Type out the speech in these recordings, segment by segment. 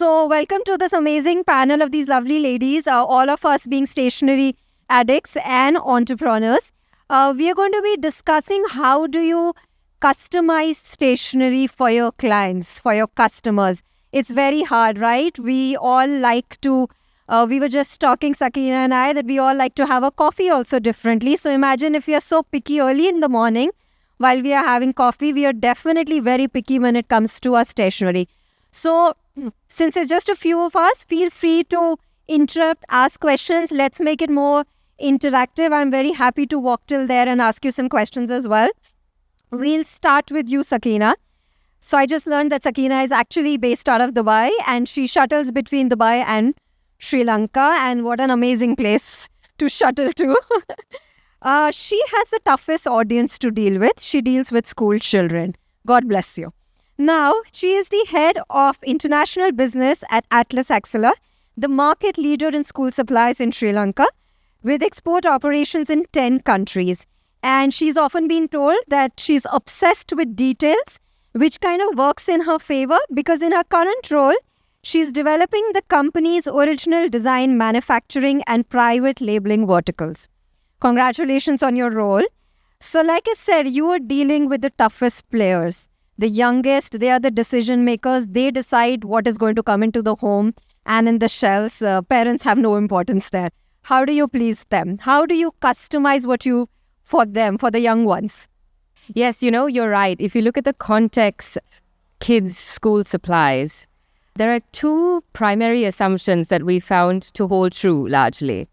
So welcome to this amazing panel of these lovely ladies, all of us being stationery addicts and entrepreneurs. We are going to be discussing how do you customize stationery for your clients, for your customers. It's very hard, right? We all like to, we were just talking, Sakina and I, that we all like to have a coffee also differently. So imagine if we are so picky early in the morning while we are having coffee, we are definitely very picky when it comes to our stationery. So since it's just a few of us, feel free to interrupt, ask questions. Let's make it more interactive. I'm very happy to walk till there and ask you some questions as well. We'll start with you, Sakina. So I just learned that Sakina is actually based out of Dubai and she shuttles between Dubai and Sri Lanka. And what an amazing place to shuttle to. She has the toughest audience to deal with. She deals with school children. God bless you. Now, she is the head of international business at Atlas Axela, the market leader in school supplies in Sri Lanka, with export operations in 10 countries. And she's often been told that she's obsessed with details, which kind of works in her favor because in her current role, she's developing the company's original design, manufacturing, and private labeling verticals. Congratulations on your role. So like I said, you are dealing with the toughest players. The youngest, they are the decision makers. They decide what is going to come into the home and in the shelves. Parents have no importance there. How do you please them? How do you customize what you for them, for the young ones? Yes, you're right. If you look at the context, kids' school supplies, there are two primary assumptions that we found to hold true largely.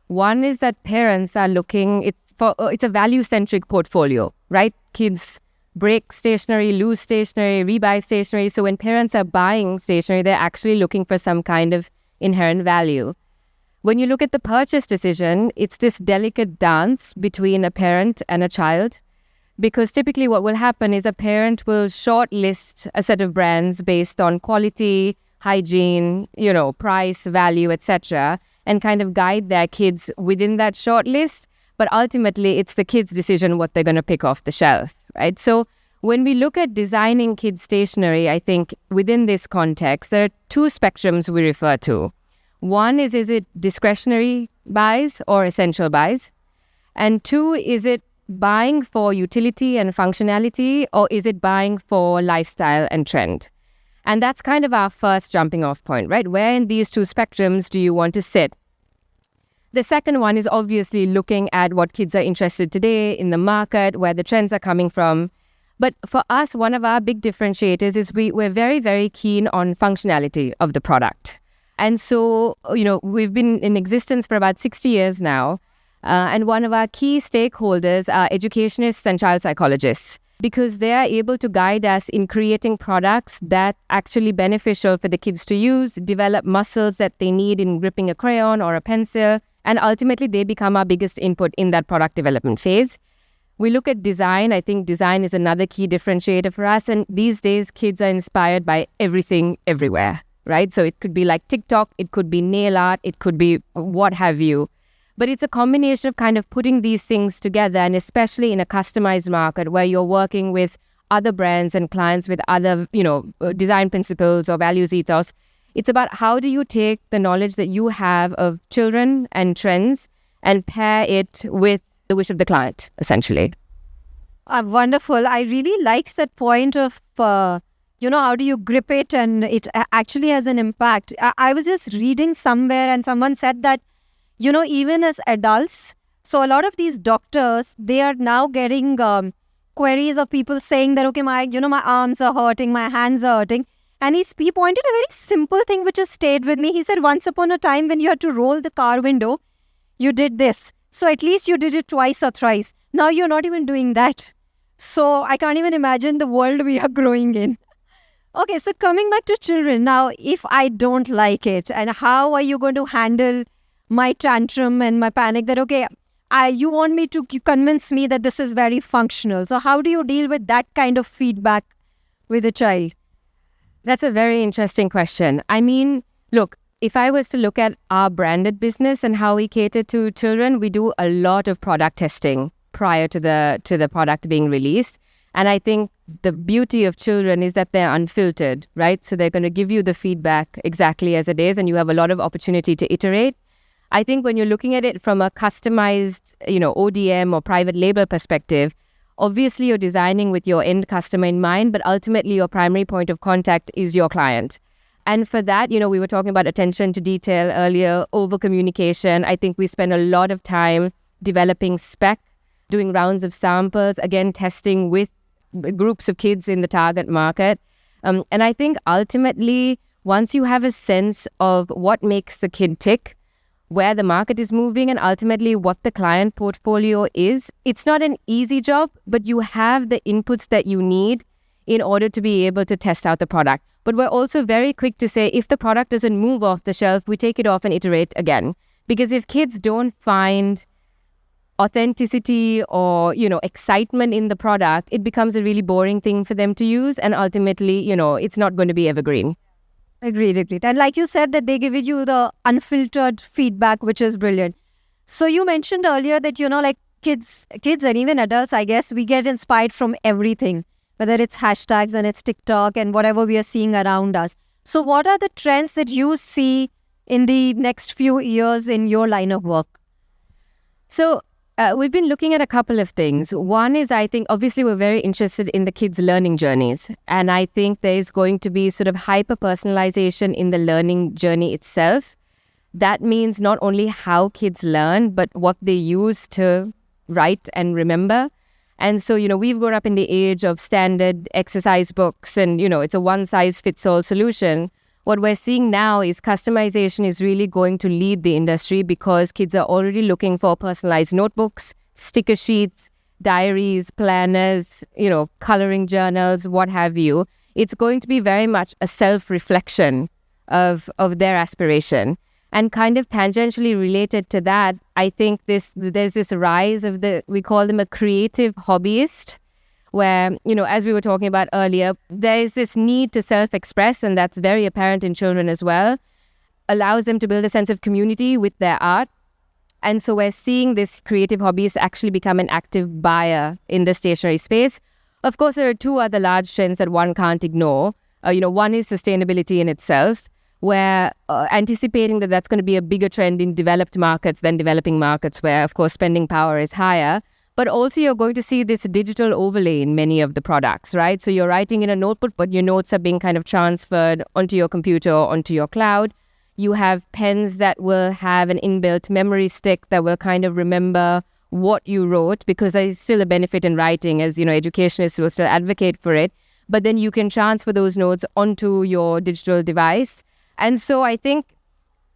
One is that parents are looking, it's a value-centric portfolio, right? Kids break stationery, lose stationery, rebuy stationery. So when parents are buying stationery, they're actually looking for some kind of inherent value. When you look at the purchase decision, it's this delicate dance between a parent and a child. Because typically what will happen is a parent will shortlist a set of brands based on quality, hygiene, price, value, etc., and kind of guide their kids within that shortlist. But ultimately, it's the kids' decision what they're going to pick off the shelf, right? So when we look at designing kids' stationery, I think within this context, there are two spectrums we refer to. One is it discretionary buys or essential buys? And two, is it buying for utility and functionality, or is it buying for lifestyle and trend? And that's kind of our first jumping off point, right? Where in these two spectrums do you want to sit? The second one is obviously looking at what kids are interested today in the market, where the trends are coming from. But for us, one of our big differentiators is we're very, very keen on functionality of the product. And so, we've been in existence for about 60 years now. And one of our key stakeholders are educationists and child psychologists, because they are able to guide us in creating products that actually beneficial for the kids to use, develop muscles that they need in gripping a crayon or a pencil, and ultimately they become our biggest input in that product development phase. We look at design. I think design is another key differentiator for us. And these days, kids are inspired by everything, everywhere, right? So it could be like TikTok, it could be nail art, it could be what have you. But it's a combination of kind of putting these things together, and especially in a customized market where you're working with other brands and clients with other, design principles or values ethos. It's about how do you take the knowledge that you have of children and trends and pair it with the wish of the client, essentially. Wonderful. I really liked that point of, how do you grip it and it actually has an impact. I was just reading somewhere and someone said that, even as adults, so a lot of these doctors, they are now getting queries of people saying that, okay, my arms are hurting, my hands are hurting. And he pointed a very simple thing which has stayed with me. He said, once upon a time when you had to roll the car window, you did this. So at least you did it twice or thrice. Now you're not even doing that. So I can't even imagine the world we are growing in. Okay, so coming back to children. Now, if I don't like it, and how are you going to handle my tantrum and my panic that, okay, you want me to convince me that this is very functional. So how do you deal with that kind of feedback with a child? That's a very interesting question. I mean, look, if I was to look at our branded business and how we cater to children, we do a lot of product testing prior to the product being released. And I think the beauty of children is that they're unfiltered, right? So they're going to give you the feedback exactly as it is, and you have a lot of opportunity to iterate. I think when you're looking at it from a customized, ODM or private label perspective, obviously you're designing with your end customer in mind, but ultimately your primary point of contact is your client. And for that, we were talking about attention to detail earlier, over communication. I think we spend a lot of time developing spec, doing rounds of samples, again, testing with groups of kids in the target market. And I think ultimately, once you have a sense of what makes the kid tick, where the market is moving, and ultimately what the client portfolio is, it's not an easy job, but you have the inputs that you need in order to be able to test out the product. But we're also very quick to say, if the product doesn't move off the shelf, we take it off and iterate again. Because if kids don't find authenticity or, excitement in the product, it becomes a really boring thing for them to use. And ultimately, it's not going to be evergreen. Agreed. And like you said, that they give you the unfiltered feedback, which is brilliant. So you mentioned earlier that, like kids and even adults, I guess, we get inspired from everything, whether it's hashtags and it's TikTok and whatever we are seeing around us. So what are the trends that you see in the next few years in your line of work? So we've been looking at a couple of things. One is, I think, obviously, we're very interested in the kids' learning journeys. And I think there's going to be sort of hyper-personalization in the learning journey itself. That means not only how kids learn, but what they use to write and remember. And so, we've grown up in the age of standard exercise books and, it's a one-size-fits-all solution. What we're seeing now is customization is really going to lead the industry because kids are already looking for personalized notebooks, sticker sheets, diaries, planners, coloring journals, what have you. It's going to be very much a self-reflection of their aspiration. And kind of tangentially related to that, I think there's this rise of we call them a creative hobbyist, where, as we were talking about earlier, there is this need to self-express, and that's very apparent in children as well, allows them to build a sense of community with their art. And so we're seeing this creative hobbyist actually become an active buyer in the stationery space. Of course, there are two other large trends that one can't ignore. One is sustainability in itself, where anticipating that that's going to be a bigger trend in developed markets than developing markets, where, of course, spending power is higher. But also you're going to see this digital overlay in many of the products, right? So you're writing in a notebook, but your notes are being kind of transferred onto your computer or onto your cloud. You have pens that will have an inbuilt memory stick that will kind of remember what you wrote, because there's still a benefit in writing, as, educationists will still advocate for it. But then you can transfer those notes onto your digital device. And so I think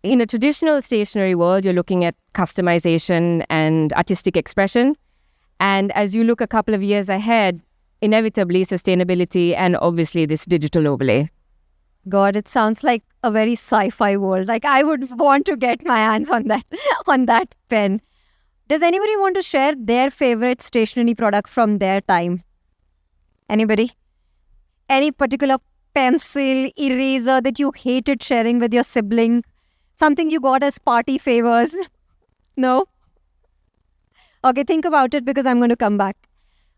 in a traditional stationery world, you're looking at customization and artistic expression. And as you look a couple of years ahead, inevitably sustainability and obviously this digital overlay. God, it sounds like a very sci-fi world. Like I would want to get my hands on that pen. Does anybody want to share their favorite stationery product from their time? Anybody? Any particular pencil, eraser that you hated sharing with your sibling? Something you got as party favors? No? Okay, think about it because I'm going to come back.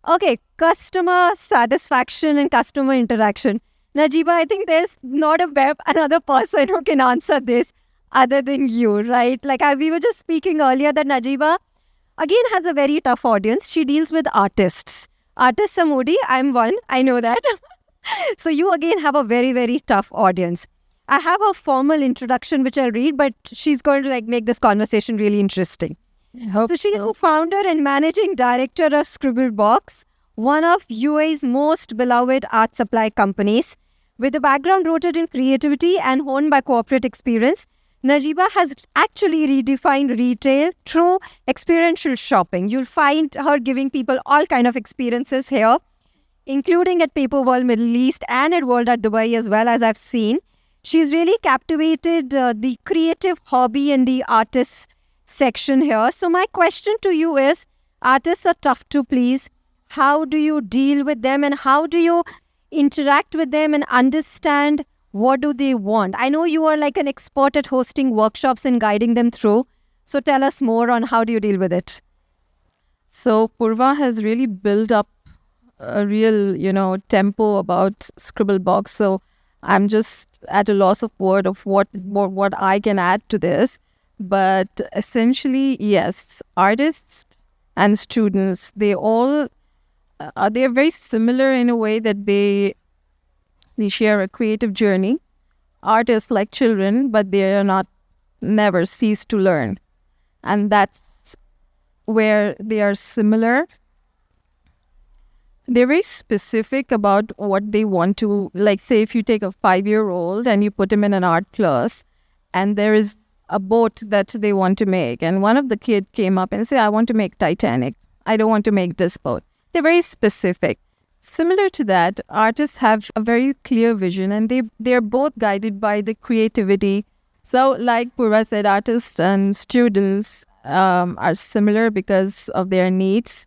Okay, customer satisfaction and customer interaction. Najeeba, I think there's not another person who can answer this other than you, right? Like we were just speaking earlier that Najeeba, again, has a very tough audience. She deals with artists. Artists are moody. I'm one. I know that. So you again have a very, very tough audience. I have a formal introduction which I'll read, but she's going to make this conversation really interesting. So she is the founder and managing director of Scribblebox, one of UAE's most beloved art supply companies. With a background rooted in creativity and honed by corporate experience, Najeeba has actually redefined retail through experiential shopping. You'll find her giving people all kind of experiences here, including at Paperworld Middle East and at World at Dubai as well, as I've seen. She's really captivated the creative hobby and the artists section here. So my question to you is, artists are tough to please. How do you deal with them and how do you interact with them and understand what do they want? I know you are like an expert at hosting workshops and guiding them through. So tell us more on how do you deal with it? So Purva has really built up a real, tempo about Scribblebox. So I'm just at a loss of word of what I can add to this. But essentially, yes, artists and students, they're very similar in a way that they share a creative journey. Artists like children, but they are not never cease to learn, and that's where they are similar. They're very specific about what they want to, like, say if you take a 5-year-old and you put him in an art class, and there is a boat that they want to make, and one of the kid came up and said, I want to make Titanic, I don't want to make this boat. They're very specific. Similar to that, artists have a very clear vision, and they're both guided by the creativity. So like Purva said, artists and students are similar because of their needs.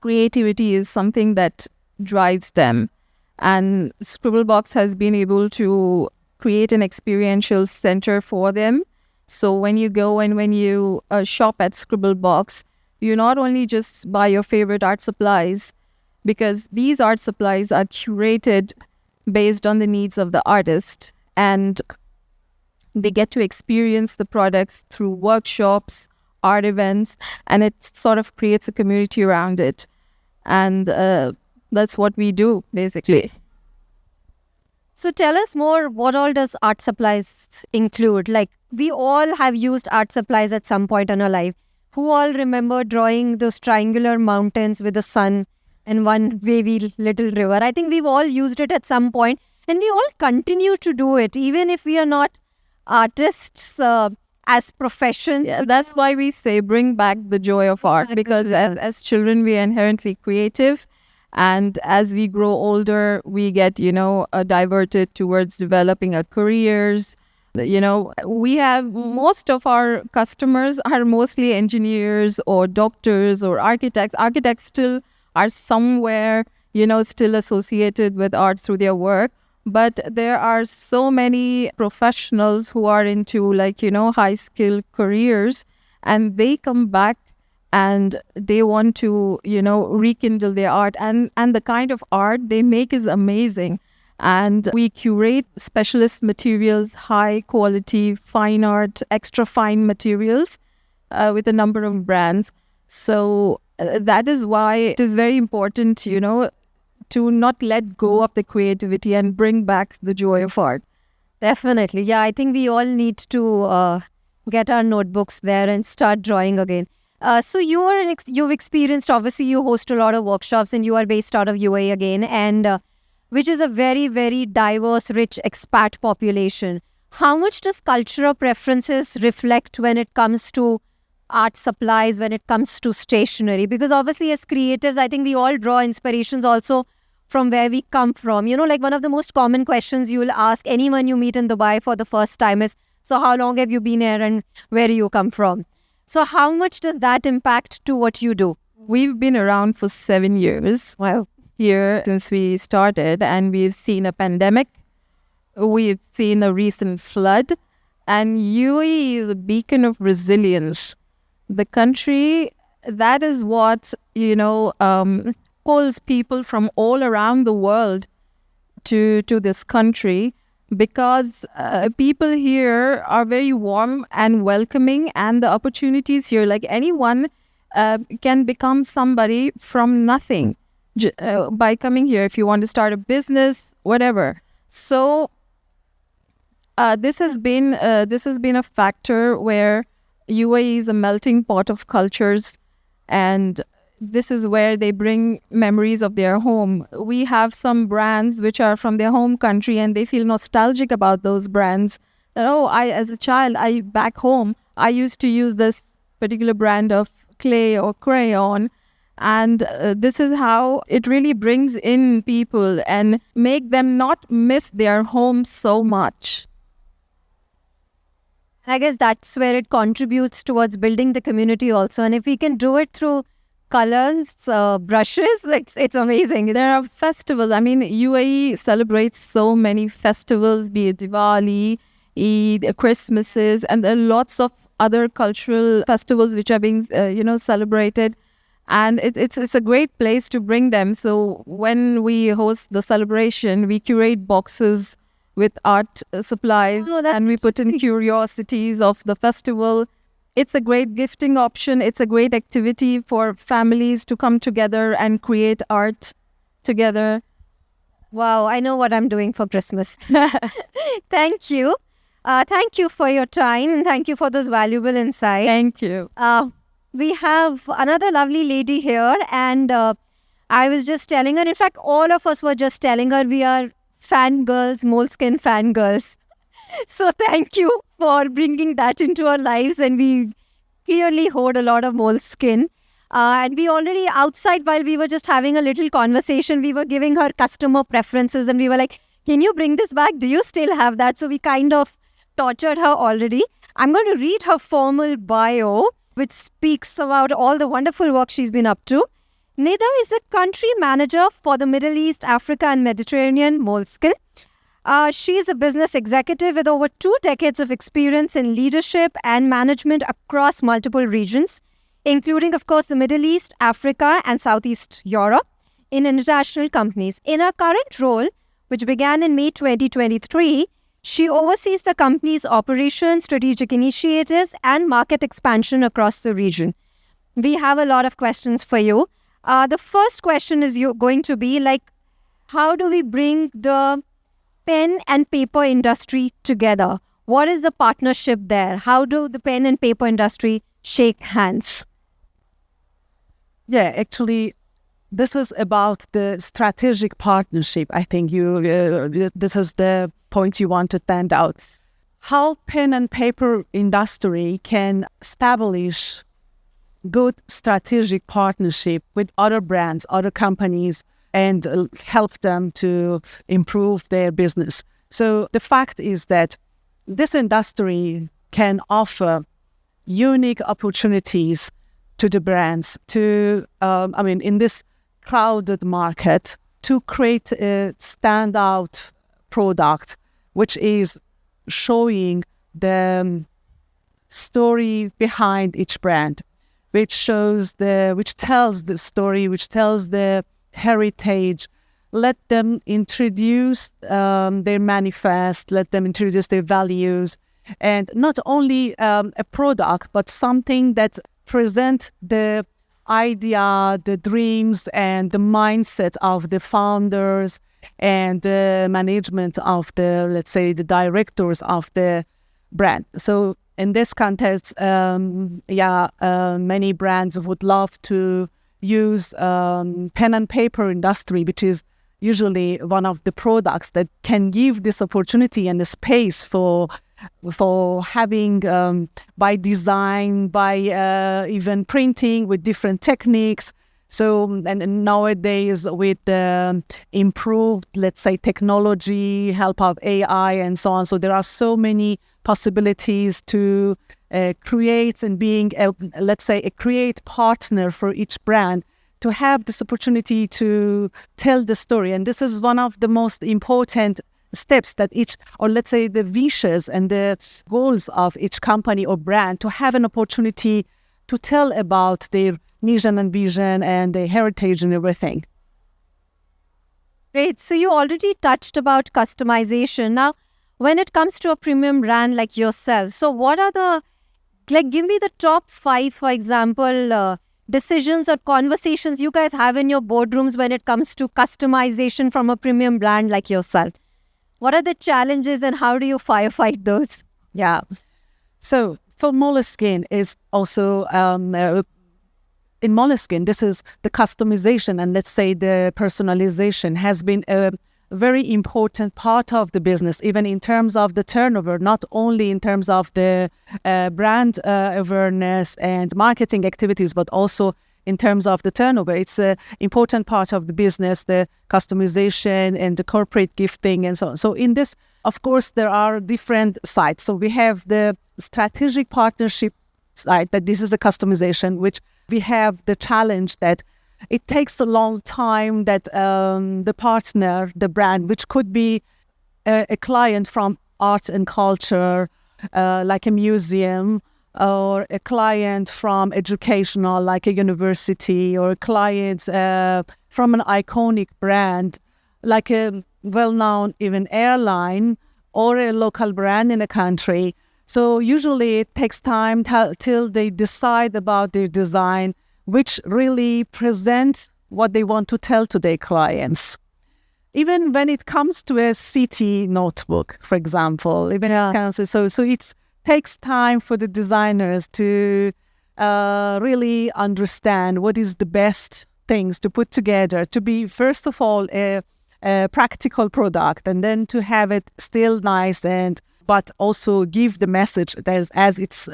Creativity is something that drives them. And Scribblebox has been able to create an experiential center for them. So when you go and when you shop at Scribblebox, you not only just buy your favorite art supplies, because these art supplies are curated based on the needs of the artist, and they get to experience the products through workshops, art events, and it sort of creates a community around it. And that's what we do, basically. So tell us more, what all does art supplies include? Like, we all have used art supplies at some point in our life. Who all remember drawing those triangular mountains with the sun and one wavy little river? I think we've all used it at some point, and we all continue to do it, even if we are not artists as professions. Yeah, that's why we say bring back the joy of art, because as children we are inherently creative, and as we grow older we get diverted towards developing our careers. We have, most of our customers are mostly engineers or doctors or architects. Architects still are somewhere still associated with art through their work. But there are so many professionals who are into high skill careers, and they come back and they want to rekindle their art, and the kind of art they make is amazing. And we curate specialist materials, high quality fine art, extra fine materials with a number of brands. So that is why it is very important to not let go of the creativity and bring back the joy of art. Definitely. Yeah, I think we all need to get our notebooks there and start drawing again. So you've experienced, obviously you host a lot of workshops, and you are based out of UAE again, and which is a very, very diverse, rich expat population. How much does cultural preferences reflect when it comes to art supplies, when it comes to stationery? Because obviously as creatives, I think we all draw inspirations also from where we come from. Like one of the most common questions you will ask anyone you meet in Dubai for the first time is, so how long have you been here and where do you come from? So how much does that impact to what you do? We've been around for 7 years. Wow. Here since we started, and we've seen a pandemic, we've seen a recent flood, and UAE is a beacon of resilience. The country, that is what pulls people from all around the world to this country, because people here are very warm and welcoming, and the opportunities here, like anyone can become somebody from nothing by coming here, if you want to start a business, whatever. So this has been a factor where UAE is a melting pot of cultures, and this is where they bring memories of their home. We have some brands which are from their home country, and they feel nostalgic about those brands. That, as a child, back home, I used to use this particular brand of clay or crayon. And this is how it really brings in people and make them not miss their home so much. I guess that's where it contributes towards building the community also. And if we can do it through colors, brushes, it's amazing. There are festivals. I mean, UAE celebrates so many festivals, be it Diwali, Eid, Christmases, and there are lots of other cultural festivals which are being, celebrated. And it's a great place to bring them. So when we host the celebration, we curate boxes with art supplies, Oh, that's and we put in curiosities of the festival. It's a great gifting option. It's a great activity for families to come together and create art together. Wow, I know what I'm doing for Christmas. Thank you. Thank you for your time and thank you for those valuable insights. Thank you. We have another lovely lady here, and I was just telling her, in fact, all of us were just telling her we are fangirls, Moleskine fangirls. So thank you for bringing that into our lives, and we clearly hold a lot of Moleskine. And we already outside, while we were just having a little conversation, we were giving her customer preferences and we were like, can you bring this back? Do you still have that? So we kind of tortured her already. I'm going to read her formal bio, which speaks about all the wonderful work she's been up to. Nida is a country manager for the Middle East, Africa and Mediterranean Moleskine. She is a business executive with over 2 decades of experience in leadership and management across multiple regions, including, of course, the Middle East, Africa, and Southeast Europe in international companies. In her current role, which began in May 2023, she oversees the company's operations, strategic initiatives, and market expansion across the region. We have a lot of questions for you. The first question is going to be like, how do we bring the pen and paper industry together? What is the partnership there? How do the pen and paper industry shake hands? Yeah, actually, this is about the strategic partnership. I think this is the point you want to stand out. How pen and paper industry can establish good strategic partnership with other brands, other companies, and help them to improve their business. So the fact is that this industry can offer unique opportunities to the brands to, in this crowded market, to create a standout product, which is showing the story behind each brand, which tells the story, which tells the heritage. Let them introduce their manifest, let them introduce their values, and not only a product, but something that present the idea, the dreams, and the mindset of the founders and the management of the, let's say, the directors of the brand. So in this context, many brands would love to use pen and paper industry, which is usually one of the products that can give this opportunity and the space for having by design, by even printing with different techniques. So, and nowadays with the improved, let's say, technology, help of AI and so on. So there are so many possibilities to create and being, a create partner for each brand to have this opportunity to tell the story. And this is one of the most important steps that each, or let's say the wishes and the goals of each company or brand, to have an opportunity to tell about their mission and vision and their heritage and everything. Great. So you already touched about customization. Now, when it comes to a premium brand like yourself, so what are give me the top 5, for example, decisions or conversations you guys have in your boardrooms when it comes to customization from a premium brand like yourself. What are the challenges and how do you firefight those? Yeah. So for Moleskine is also, in Moleskine, this is the customization and let's say the personalization has been a very important part of the business, even in terms of the turnover, not only in terms of the brand awareness and marketing activities, but also in terms of the turnover. It's an important part of the business, the customization and the corporate gifting and so on. So in this, of course, there are different sides. So we have the strategic partnership side, that this is a customization, which we have the challenge that it takes a long time that the partner, the brand, which could be a client from arts and culture, like a museum, or a client from educational, like a university, or a client from an iconic brand, like a well-known even airline or a local brand in a country. So usually it takes time till they decide about their design, which really present what they want to tell to their clients. Even when it comes to a city notebook, for example, even it comes, so it takes time for the designers to really understand what is the best things to put together to be, first of all, a practical product, and then to have it still nice but also give the message as it's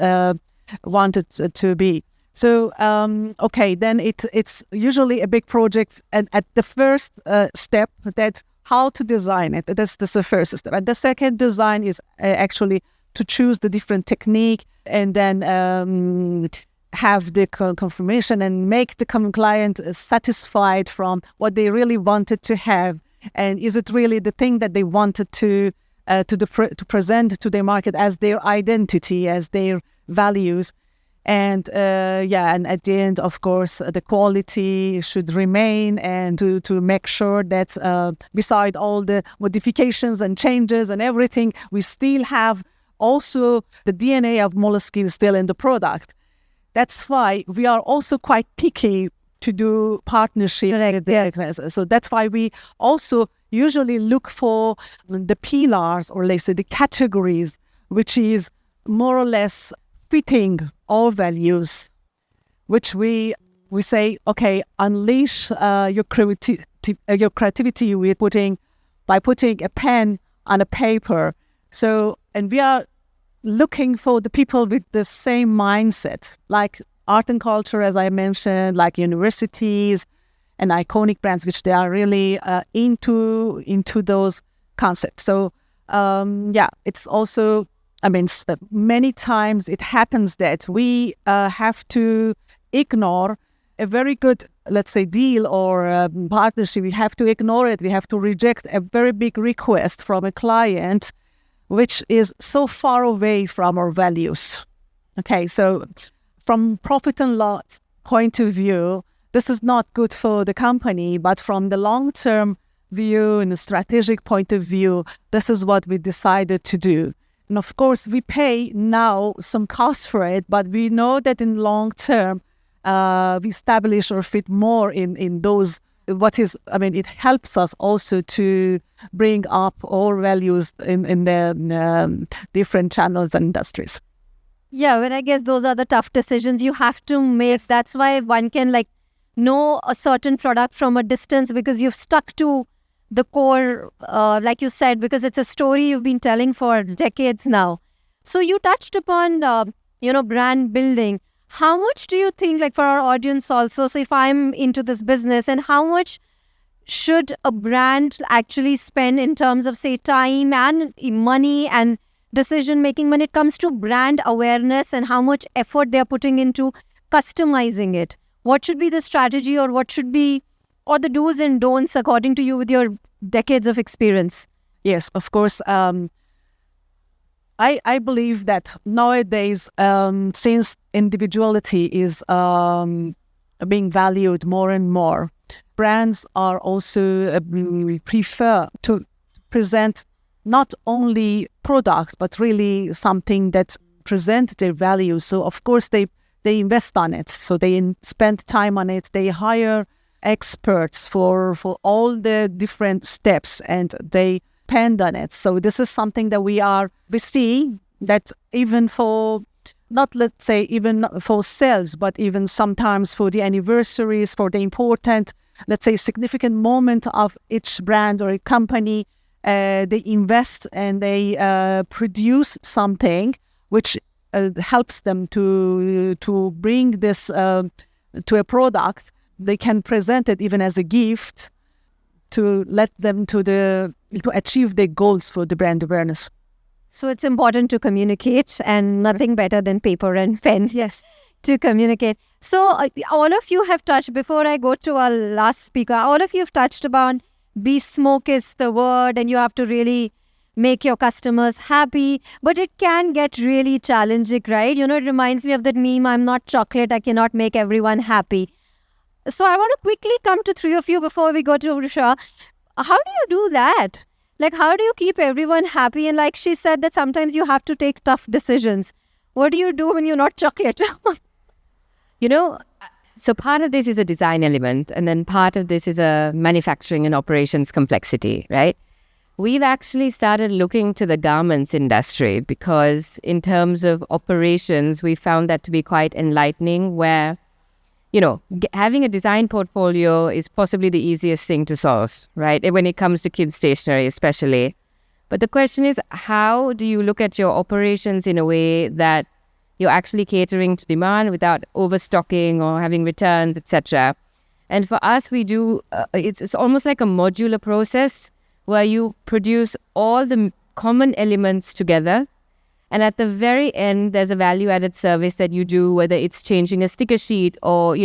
wanted to be. So, then it's usually a big project, and at the first step, that how to design it. That's the first step. And the second design is actually to choose the different technique, and then have the confirmation and make the client satisfied from what they really wanted to have, and is it really the thing that they wanted to present to their market as their identity, as their values. And and at the end, of course, the quality should remain, and to make sure that beside all the modifications and changes and everything, we still have also the DNA of Moleskine still in the product. That's why we are also quite picky to do partnership. Correct, So that's why we also usually look for the pillars, or let's say the categories, which is more or less fitting our values, which we say, okay, unleash your creativity by putting a pen on a paper. So, and we are looking for the people with the same mindset, like art and culture, as I mentioned, like universities and iconic brands, which they are really into those concepts. So, it's also, many times it happens that we have to ignore a very good, let's say, deal or partnership. We have to ignore it. We have to reject a very big request from a client, which is so far away from our values. Okay, so from profit and loss point of view, this is not good for the company, but from the long-term view and a strategic point of view, this is what we decided to do. And of course, we pay now some cost for it, but we know that in long term, we establish or fit more in those. It helps us also to bring up our values in the different channels and industries. Yeah, but I guess those are the tough decisions you have to make. That's why one can know a certain product from a distance, because you've stuck to the core, like you said, because it's a story you've been telling for decades now. So you touched upon, brand building. How much do you think, for our audience also, so if I'm into this business, and how much should a brand actually spend in terms of, say, time and money and decision making when it comes to brand awareness, and how much effort they're putting into customizing it? What should be the strategy, or what should be, or the do's and don'ts according to you with your decades of experience? Yes, of course. I believe that nowadays, since individuality is being valued more and more, brands are also prefer to present not only products, but really something that presents their values. So of course they invest on it. So they spend time on it. They hire experts for all the different steps, and they depend on it. So this is something that we see that even for, not let's say even for sales, but even sometimes for the anniversaries, for the important, let's say, significant moment of each brand or a company, they invest and they produce something which helps them to bring this to a product. They can present it even as a gift to let them to achieve their goals for the brand awareness. So it's important to communicate, and nothing better than paper and pen. Yes. To communicate. So all of you have touched, before I go to our last speaker, all of you have touched about bespoke is the word, and you have to really make your customers happy, but it can get really challenging, right? It reminds me of that meme, I'm not chocolate, I cannot make everyone happy. So I want to quickly come to three of you before we go to Usha. How do you do that? Like, how do you keep everyone happy? And like she said that sometimes you have to take tough decisions. What do you do when you're not chocolate? So part of this is a design element, and then part of this is a manufacturing and operations complexity, right? We've actually started looking to the garments industry because in terms of operations, we found that to be quite enlightening where, having a design portfolio is possibly the easiest thing to solve, right? When it comes to kids' stationery especially. But the question is, how do you look at your operations in a way that you're actually catering to demand without overstocking or having returns, etc.? And for us, we do, it's almost like a modular process where you produce all the common elements together. And at the very end, there's a value-added service that you do, whether it's changing a sticker sheet or,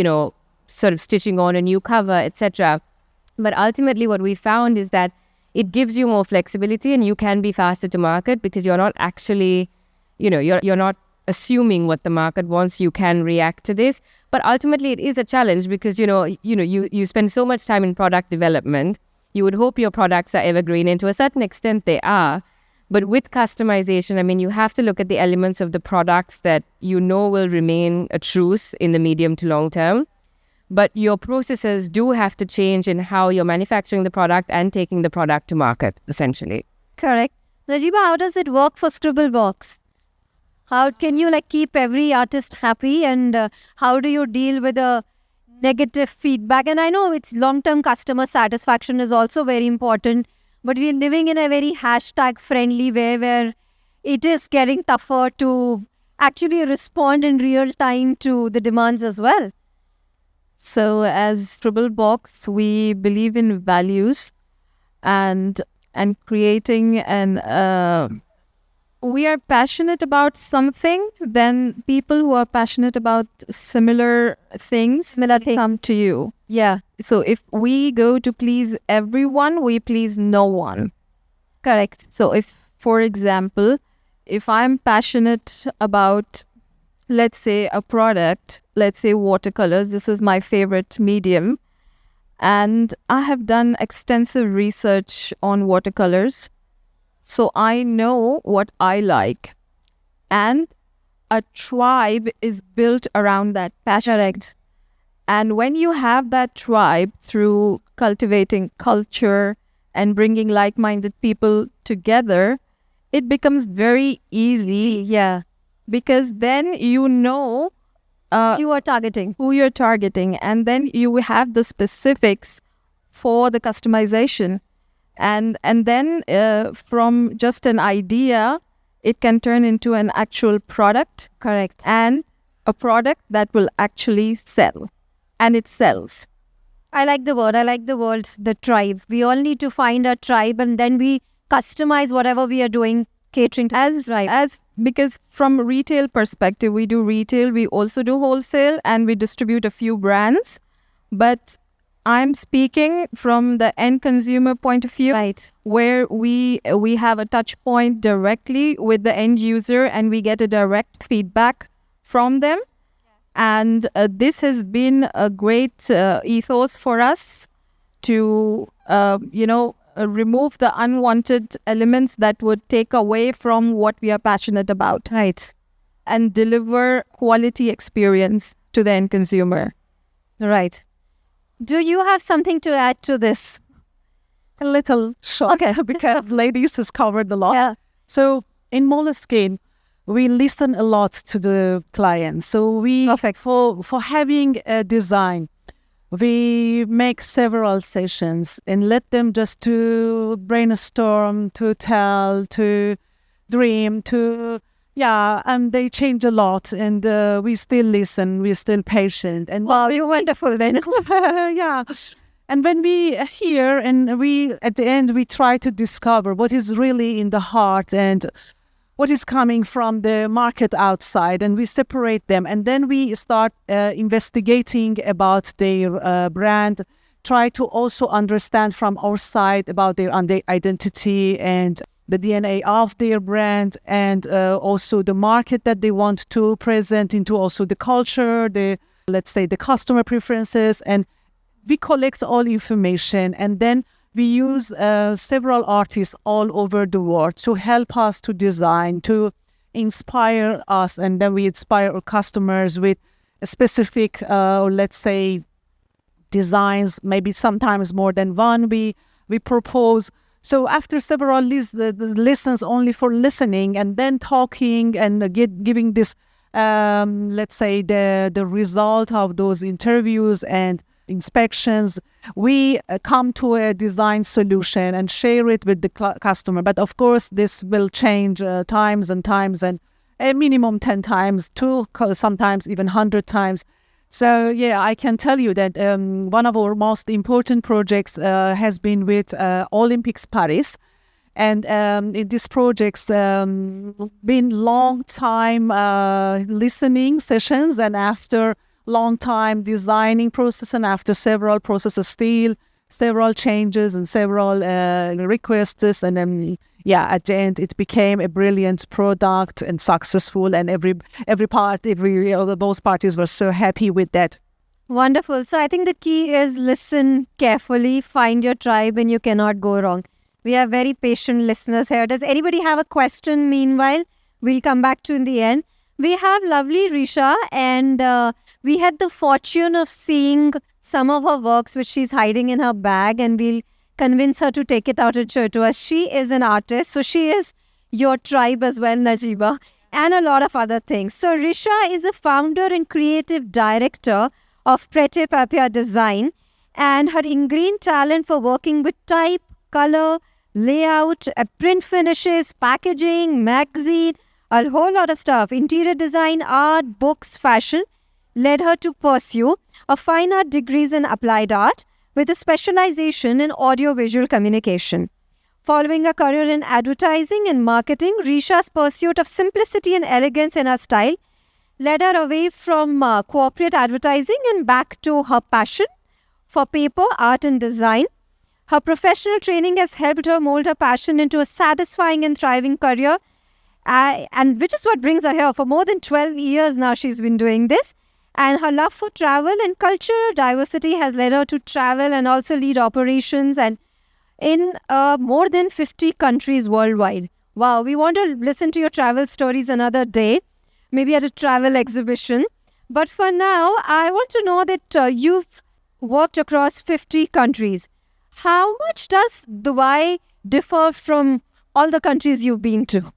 sort of stitching on a new cover, etc. But ultimately, what we found is that it gives you more flexibility and you can be faster to market because you're not actually, you're not assuming what the market wants. You can react to this. But ultimately, it is a challenge because, you spend so much time in product development. You would hope your products are evergreen, and to a certain extent they are. But with customization, you have to look at the elements of the products that will remain a truth in the medium to long term. But your processes do have to change in how you're manufacturing the product and taking the product to market, essentially. Correct. Najiba, how does it work for Scribblebox? How can you keep every artist happy, and how do you deal with a negative feedback? And I know it's long-term customer satisfaction is also very important, but we're living in a very hashtag-friendly way where it is getting tougher to actually respond in real time to the demands as well. So as Scribblebox, we believe in values and creating we are passionate about something, then people who are passionate about similar things come to you. Yeah. So if we go to please everyone, we please no one. Correct. So if, for example, if I'm passionate about, let's say, a product, let's say watercolors, this is my favorite medium, and I have done extensive research on watercolors. So I know what I like. And a tribe is built around that passion. Correct. And when you have that tribe through cultivating culture and bringing like-minded people together, it becomes very easy. Yeah. Because then you know you are targeting. who you're targeting. And then you have the specifics for the customization. And then from just an idea, it can turn into an actual product. Correct. And a product that will actually sell. And it sells. I like the word, the tribe. We all need to find a tribe, and then we customize whatever we are doing, catering to this tribe. Because from retail perspective, we do retail, we also do wholesale, and we distribute a few brands. But I'm speaking from the end consumer point of view, Right. where we have a touch point directly with the end user and we get a direct feedback from them. And this has been a great ethos for us to, remove the unwanted elements that would take away from what we are passionate about. Right. And deliver quality experience to the end consumer. Right. Do you have something to add to this? A little short, because ladies has covered a lot. Yeah. So in Moleskine, we listen a lot to the clients. So we, Perfect. for having a design, we make several sessions and let them just to brainstorm, to tell, to dream, and they change a lot, and we still listen, we're still patient. And Wow, you're wonderful then. yeah. And when we hear and we, at the end, we try to discover what is really in the heart and what is coming from the market outside, and we separate them. And then we start investigating about their brand, try to also understand from our side about their identity and the DNA of their brand, and also the market that they want to present into, also the culture, let's say the customer preferences, and we collect all information, and then we use several artists all over the world to help us to design, to inspire us, and then we inspire our customers with specific, let's say, designs, maybe sometimes more than one we propose. So after several the lessons only for listening and then talking and giving this, let's say, the result of those interviews and inspections, we come to a design solution and share it with the customer. But of course, this will change times and times, and a minimum 10 times, sometimes even 100 times. So yeah, I can tell you that one of our most important projects has been with Olympics Paris. And in these projects, been long time listening sessions, and after long time designing process, and after several processes still, several changes and several requests, and then at the end it became a brilliant product and successful, and every both parties were so happy with that. Wonderful. So I think the key is listen carefully, find your tribe, and you cannot go wrong. We have very patient listeners here. Does anybody have a question meanwhile? We'll come back to in the end. We have lovely Risha, and we had the fortune of seeing some of her works which she's hiding in her bag, and we'll convince her to take it out and show it to us. She is an artist, so she is your tribe as well, Najiba, and a lot of other things. So Risha is a founder and creative director of Prete Papier Design, and her ingrained talent for working with type, color, layout, print finishes, packaging, magazine, a whole lot of stuff, interior design, art, books, fashion, led her to pursue a fine art degrees in applied art with a specialization in audio-visual communication. Following a career in advertising and marketing, Risha's pursuit of simplicity and elegance in her style led her away from corporate advertising and back to her passion for paper, art and design. Her professional training has helped her mold her passion into a satisfying and thriving career, and which is what brings her here. For more than 12 years now she's been doing this, and her love for travel and cultural diversity has led her to travel and also lead operations and in more than 50 countries worldwide. Wow, we want to listen to your travel stories another day, maybe at a travel exhibition. But for now, I want to know that you've worked across 50 countries. How much does Dubai differ from all the countries you've been to?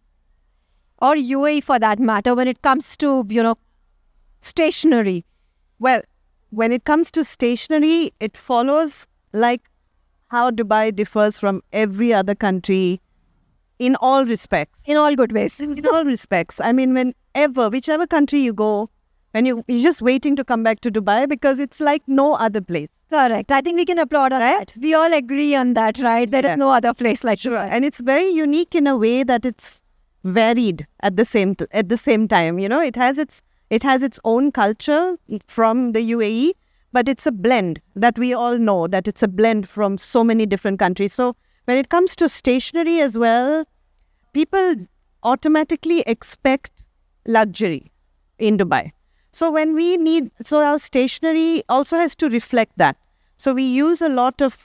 Or UAE for that matter, when it comes to, stationery? Well, when it comes to stationery, it follows like how Dubai differs from every other country in all respects. In all good ways. In all respects. I mean, whichever country you go, when you're just waiting to come back to Dubai because it's like no other place. Correct. I think we can applaud on that. We all agree on that, right? There is no other place like Dubai. And it's very unique in a way that it's varied at the same time. It has its own culture from the UAE, but it's a blend that we all know that it's a blend from so many different countries. So when it comes to stationery as well, people automatically expect luxury in Dubai. So our stationery also has to reflect that. So we use a lot of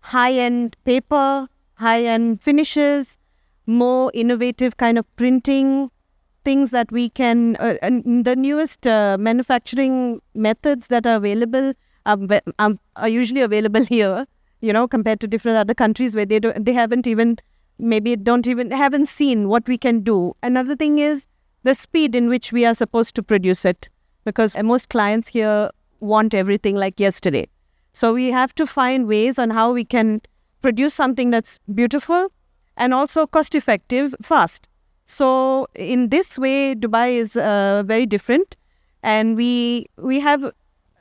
high-end paper, high-end finishes, more innovative kind of printing, things that we can, the newest manufacturing methods that are available are usually available here, compared to different other countries where they haven't seen what we can do. Another thing is the speed in which we are supposed to produce it, because most clients here want everything like yesterday. So we have to find ways on how we can produce something that's beautiful and also cost effective, fast. So in this way, Dubai is very different, and we have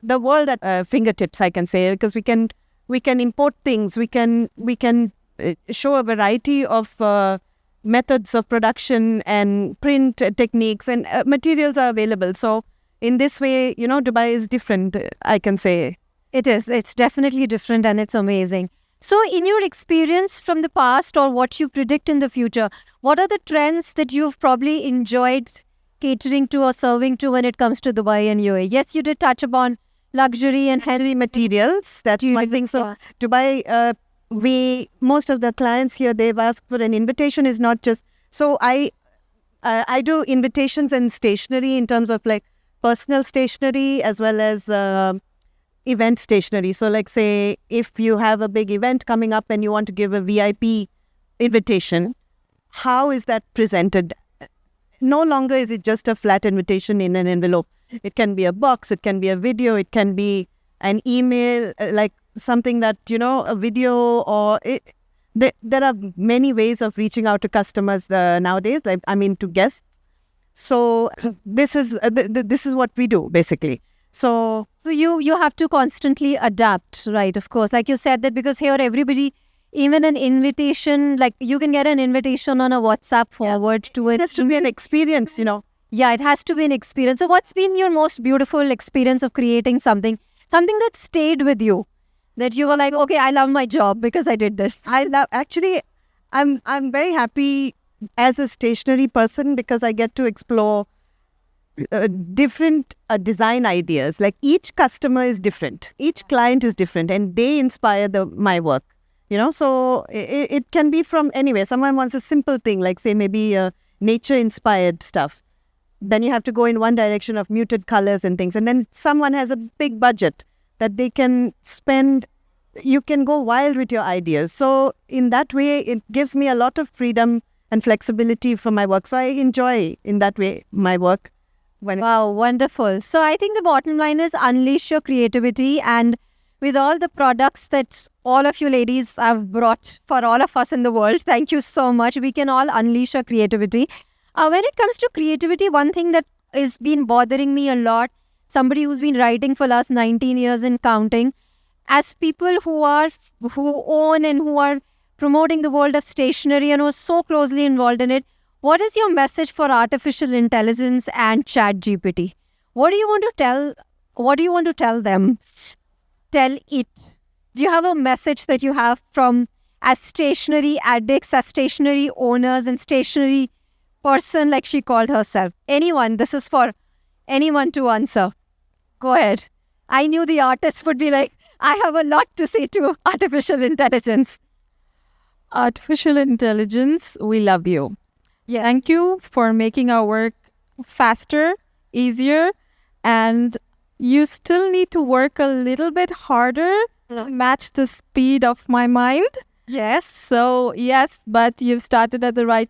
the world at fingertips, I can say, because we can import things, we can show a variety of methods of production and print techniques, and materials are available. So in this way, Dubai is different, I can say. It is. It's definitely different, and it's amazing. So, in your experience from the past or what you predict in the future, what are the trends that you've probably enjoyed catering to or serving to when it comes to Dubai and UAE? Yes, you did touch upon luxury and Heavy materials. That's one thing. So Dubai, most of the clients here, they've asked for an invitation. Is not just so I do invitations and stationery in terms of like personal stationery as well as event stationery. So like say if you have a big event coming up and you want to give a VIP invitation, how is that presented? No longer is it just a flat invitation in an envelope. It can be a box, it can be a video, it can be an email, like something that, a video or... There are many ways of reaching out to customers nowadays, to guests. So this is what we do, basically. So you have to constantly adapt, right? Of course, like you said that because here everybody, even an invitation, like you can get an invitation on a WhatsApp forward to it. It has to be an experience, Yeah, it has to be an experience. So what's been your most beautiful experience of creating something that stayed with you? That you were like, okay, I love my job because I did this. I'm very happy as a stationery person because I get to explore different design ideas. Like each customer is different, each client is different, and they inspire my work. So it can be from anywhere. Someone wants a simple thing, like say maybe nature-inspired stuff. Then you have to go in one direction of muted colors and things. And then someone has a big budget that they can spend. You can go wild with your ideas. So in that way, it gives me a lot of freedom and flexibility for my work. So I enjoy in that way my work. Wow, wonderful. So I think the bottom line is unleash your creativity, and with all the products that all of you ladies have brought for all of us in the world, thank you so much. We can all unleash our creativity. When it comes to creativity, one thing that has been bothering me a lot, somebody who's been writing for last 19 years and counting, as people who own and who are promoting the world of stationery and who are so closely involved in it, what is your message for artificial intelligence and chat GPT? What do you want to tell them? Tell it. Do you have a message that you have from as stationery addicts, as stationery owners and stationery person, like she called herself? Anyone, this is for anyone to answer. Go ahead. I knew the artist would be like, I have a lot to say to artificial intelligence. Artificial intelligence, we love you. Yes. Thank you for making our work faster, easier, and you still need to work a little bit harder to match the speed of my mind. Yes. So, yes, but you've started at the right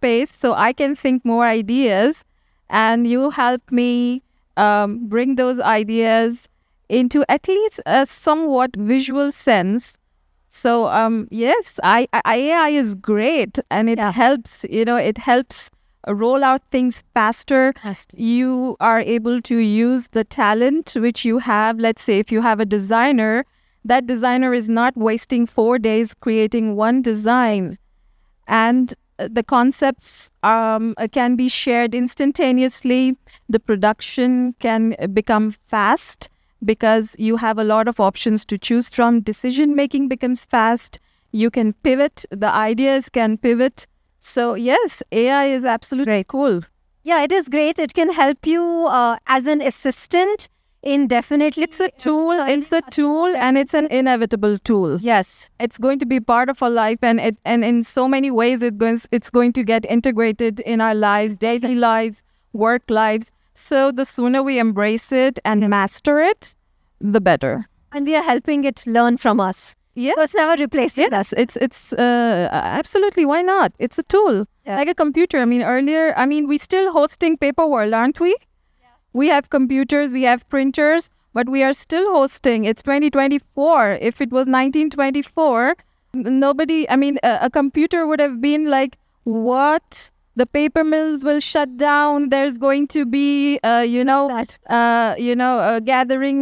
pace, so I can think more ideas, and you help me bring those ideas into at least a somewhat visual sense. So, yes, AI is great, and it helps, it helps roll out things faster. You are able to use the talent which you have. Let's say if you have a designer, that designer is not wasting 4 days creating one design. And the concepts can be shared instantaneously. The production can become fast because you have a lot of options to choose from. Decision making becomes fast. You can pivot. The ideas can pivot. So yes, AI is absolutely cool. Yeah, it is great. It can help you as an assistant indefinitely. It's a tool. It's a tool, and it's an inevitable tool. Yes, it's going to be part of our life, and in so many ways, it's going to get integrated in our lives, daily lives, work lives. So the sooner we embrace it and master it, the better. And we are helping it learn from us. Yeah, so it's never replacing us. It's absolutely, why not? It's a tool, like a computer. Earlier, we still hosting Paperworld, aren't we? We have computers, we have printers, but we are still hosting. It's 2024. If it was 1924, nobody, a computer would have been like, what? The paper mills will shut down. There's going to be, gathering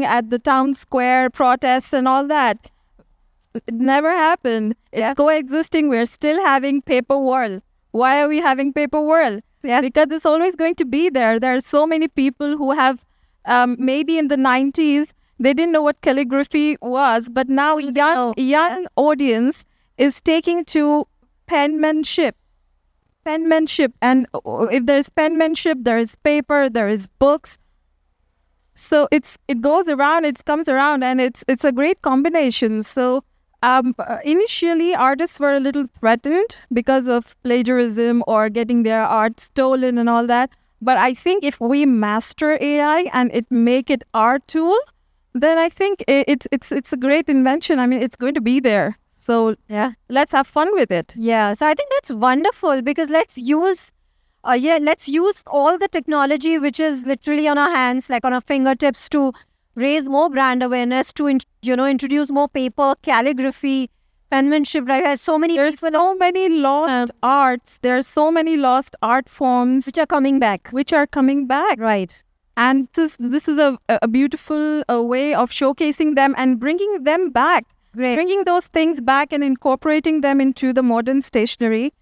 at the town square, protests and all that. It never happened. It's coexisting. We're still having Paperworld. Why are we having Paperworld? Yeah. Because it's always going to be there. There are so many people who have, maybe in the 90s, They didn't know what calligraphy was, but now young audience is taking to penmanship. And if there's penmanship, there is paper, there is books. So it goes around, it comes around, and it's a great combination. So initially, artists were a little threatened because of plagiarism or getting their art stolen and all that. But I think if we master AI and make it our tool, then I think it's a great invention. I mean, it's going to be there. So Yeah. let's have fun with it. Yeah, so I think that's wonderful because let's use all the technology which is literally on our hands, like on our fingertips, to raise more brand awareness, to introduce more paper, calligraphy, penmanship. Right, there's so many There's so many lost arts. There's so many lost art forms which are coming back. which are coming back. Right. And this is a beautiful way of showcasing them and bringing them back. Great. Bringing those things back and incorporating them into the modern stationery,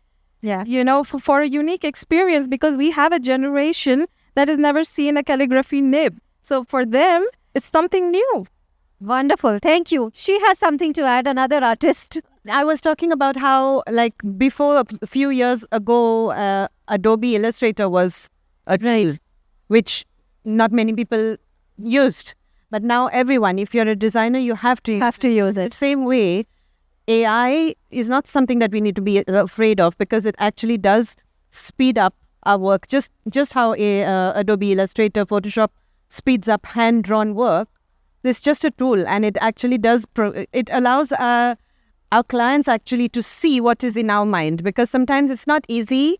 Yeah. for a unique experience, because we have a generation that has never seen a calligraphy nib. So for them, it's something new. Wonderful. Thank you. She has something to add, another artist. I was talking about how, like, before a few years ago, Adobe Illustrator was a tool which not many people used. But now everyone, if you're a designer, you have to use the it. same way. AI is not something that we need to be afraid of, because it actually does speed up our work. Just how Adobe Illustrator, Photoshop speeds up hand-drawn work. It's just a tool, and it actually does. It allows our clients actually to see what is in our mind, because sometimes it's not easy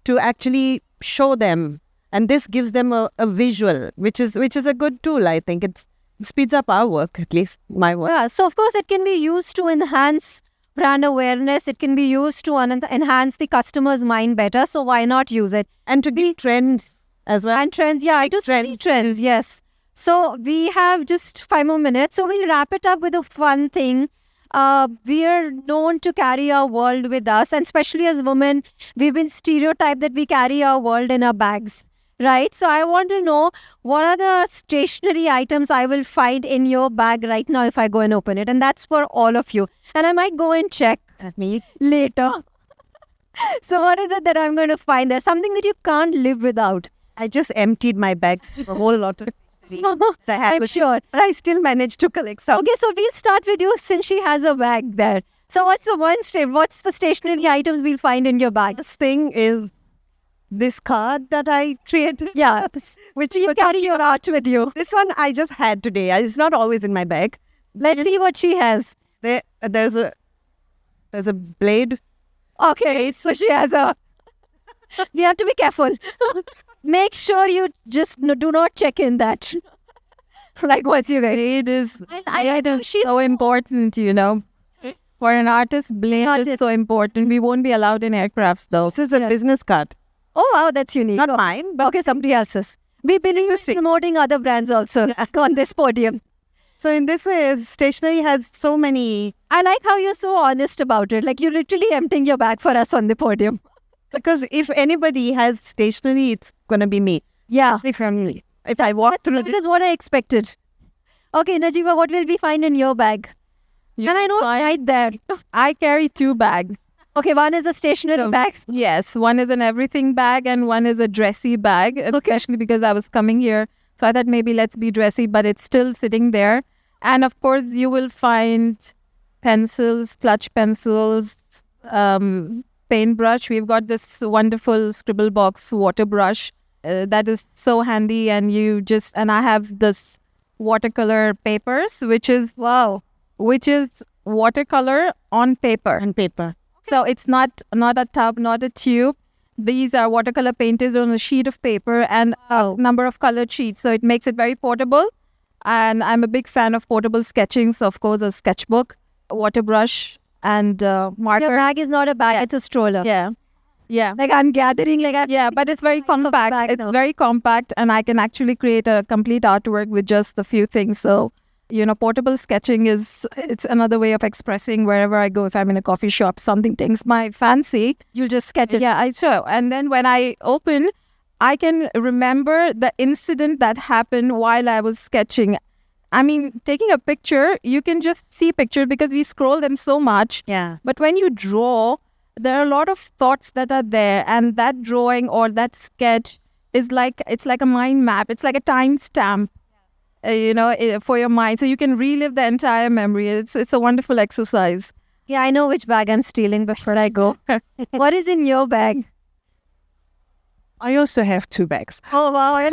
to actually show them, and this gives them a visual, which is a good tool. I think it speeds up our work, at least my work. Yeah. So of course it can be used to enhance brand awareness. It can be used to enhance the customer's mind better. So why not use it? And to give trends as well. And trends, yeah, to see trends, yes. So we have just 5 more minutes. So we'll wrap it up with a fun thing. We are known to carry our world with us, and especially as women, we've been stereotyped that we carry our world in our bags, right? So I want to know, what are the stationery items I will find in your bag right now if I go and open it? And that's for all of you. And I might go and check me later. So what is it that I'm going to find? There's something that you can't live without. I just emptied my bag, a whole lot of I'm sure. But I still managed to collect some. Okay, so we'll start with you since she has a bag there. So what's the stationery items we'll find in your bag? This thing is this card that I created. Yeah, which you carry your art with you. This one I just had today. It's not always in my bag. Let's see what she has. There's a blade. Okay, so she has a... We have to be careful. Make sure you just do not check in that. Like once you get Blade is I don't. She's so important, For an artist, blade is so important. We won't be allowed in aircrafts, though. This is a business card. Oh wow, that's unique. Not mine, but Okay, somebody else's. We believe in promoting other brands also on this podium. so in this way, stationery has so many. I like how you're so honest about it. Like you're literally emptying your bag for us on the podium. Because if anybody has stationery, it's gonna be me. Yeah. If I walk through That is what I expected. Okay, Najeeba, what will we find in your bag? And I know right there. I carry 2 bags. Okay, one is a stationery bag. Yes, one is an everything bag and one is a dressy bag, especially because I was coming here. So I thought maybe let's be dressy, but it's still sitting there. And of course, you will find pencils, clutch pencils, paintbrush. We've got this wonderful scribble box water brush that is so handy. And I have this watercolor papers, which is watercolor on paper. on paper. So it's not a tub, not a tube. These are watercolor painted on a sheet of paper and a number of colored sheets. So it makes it very portable. And I'm a big fan of portable sketching. So of course, a sketchbook, water brush, and marker. Your bag is not a bag, it's a stroller. Yeah. Yeah. Like I'm gathering, Yeah, but it's very compact. bag It's now. very compact, and I can actually create a complete artwork with just a few things. So, portable sketching it's another way of expressing wherever I go. If I'm in a coffee shop, something takes my fancy. You'll just sketch it. Yeah, I show. And then when I open, I can remember the incident that happened while I was sketching. I mean, taking a picture, you can just see picture because we scroll them so much. Yeah. But when you draw, there are a lot of thoughts that are there, and that drawing or that sketch is like, it's like a mind map. It's like a time stamp, for your mind. So you can relive the entire memory. It's a wonderful exercise. Yeah, I know which bag I'm stealing before I go. What is in your bag? I also have 2 bags. Oh, wow.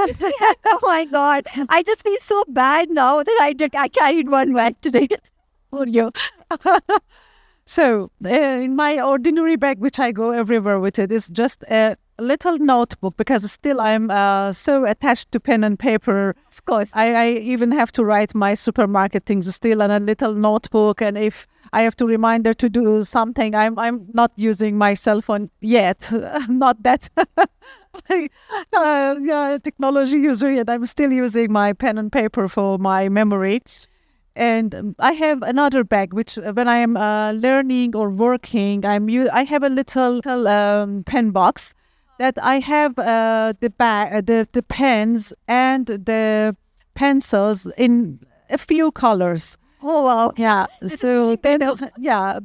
Oh, my God. I just feel so bad now that I carried one bag today. For you. So, in my ordinary bag, which I go everywhere with, it is just a little notebook, because still I'm so attached to pen and paper. Of course. I even have to write my supermarket things still on a little notebook, and if I have to remind her to do something, I'm not using my cell phone yet. Not that technology user yet. I'm still using my pen and paper for my memory. And I have another bag, which when I am learning or working, I have a little pen box that I have the pens and the pencils in a few colors. Oh, wow. Yeah. So then,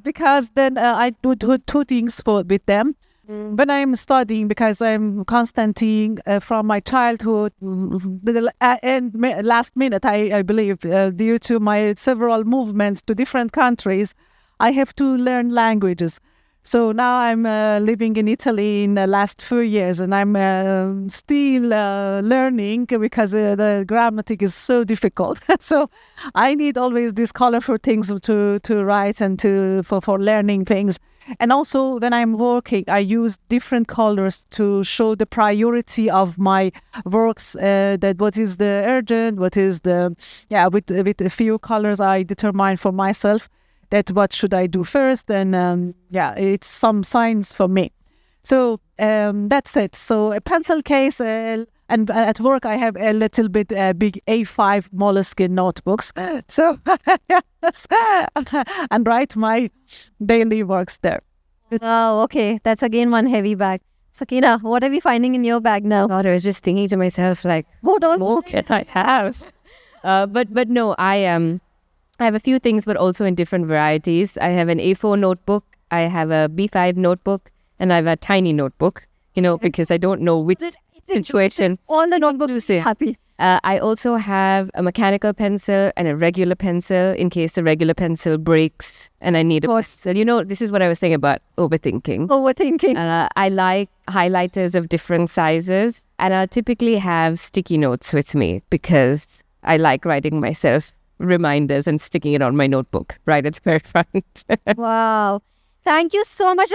because then I do 2 things with them. When I'm studying, because I'm constantly from my childhood, last minute, I believe, due to my several movements to different countries, I have to learn languages. So now I'm living in Italy in the last few years, and I'm still learning because the grammatic is so difficult. So I need always these colorful things to write and for learning things. And also when I'm working, I use different colors to show the priority of my works. That what is the urgent, what is the with a few colors I determine for myself that what should I do first, and it's some signs for me. So that's it. So a pencil case, and at work I have a little bit big A5 moleskin notebooks. So and write my daily works there. Wow, okay. That's again one heavy bag. Sakina, what are we finding in your bag now? God, I was just thinking to myself, like, What else? more can I have? But no, I have a few things, but also in different varieties. I have an A4 notebook, I have a B5 notebook, and I have a tiny notebook, because I don't know which situation. All the notebooks to say. happy. I also have a mechanical pencil and a regular pencil in case the regular pencil breaks and I need a pencil. This is what I was saying about overthinking. Overthinking. I like highlighters of different sizes, and I'll typically have sticky notes with me because I like writing myself reminders and sticking it on my notebook right at the very front. Wow. Thank you so much.